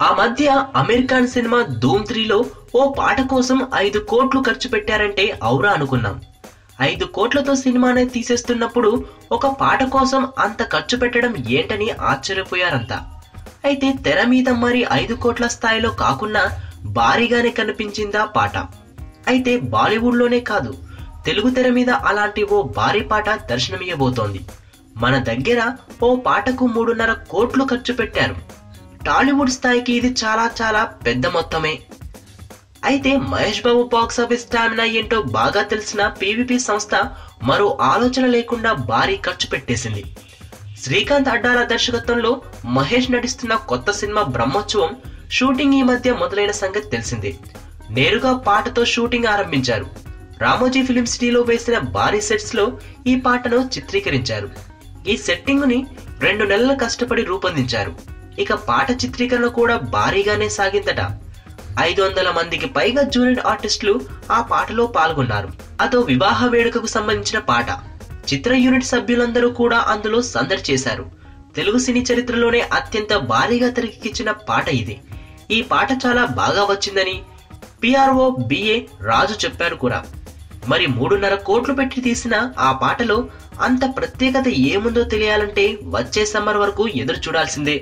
ఆ మధ్య American cinema ధూమ్ 3లో ఓ పాట కోసం 5 కోట్లు ఖర్చు పెట్టారంటే ఔరా అనుకున్నాం. 5 కోట్లతో సినిమానే తీసేస్తున్నప్పుడు ఒక పాట కోసం అంత ఖర్చు పెట్టడం ఏంటని ఆశ్చర్యపోయారంతా. అయితే తెర మీద మరి 5 కోట్ల స్థాయిలో కాకుండా భారీగానే కనిపించిందా పాట. అయితే బాలీవుడ్ లోనే కాదు, తెలుగు తెర మీద అలాంటి ఓ భారీ పాట దర్శనమియ్యబోతోంది. మన దగ్గర ఓ పాటకు 3.5 కోట్లు ఖర్చు పెట్టారు. టాలీవుడ్ స్థాయికి ఇది చాలా చాలా పెద్ద మొత్తమే. అయితే మహేష్ బాబు బాక్సాఫీస్ స్టామినా ఏంటో బాగా తెలిసిన పీవీపీ సంస్థ మరో ఆలోచన లేకుండా భారీ ఖర్చు పెట్టేసింది. శ్రీకాంత్ అడ్డాల దర్శకత్వంలో మహేష్ నటిస్తున్న కొత్త సినిమా బ్రహ్మోత్సవం షూటింగ్ ఈ మధ్య మొదలైన సంగతి తెలిసిందే. నేరుగా పాటతో షూటింగ్ ఆరంభించారు. రామోజీ ఫిలిం సిటీలో వేసిన భారీ సెట్స్ లో ఈ పాటను చిత్రీకరించారు. ఈ సెట్టింగ్ ని 2 నెలలు కష్టపడి రూపొందించారు. ఇక పాట చిత్రీకరణ కూడా భారీగానే సాగిందట. 500 మందికి పైగా జూనియర్ ఆర్టిస్టులు ఆ పాటలో పాల్గొన్నారు. అదో వివాహ వేడుకకు సంబంధించిన పాట. చిత్ర యూనిట్ సభ్యులందరూ కూడా అందులో సందడి చేశారు. తెలుగు సినీ చరిత్రలోనే అత్యంత భారీగా తెరకెక్కించిన పాట ఇది. ఈ పాట చాలా బాగా వచ్చిందని పిఆర్ఓ బిఏ రాజు చెప్పారు కూడా. మరి 3.5 కోట్లు పెట్టి తీసిన ఆ పాటలో అంత ప్రత్యేకత ఏముందో తెలియాలంటే వచ్చే సమ్మర్ వరకు ఎదురు చూడాల్సిందే.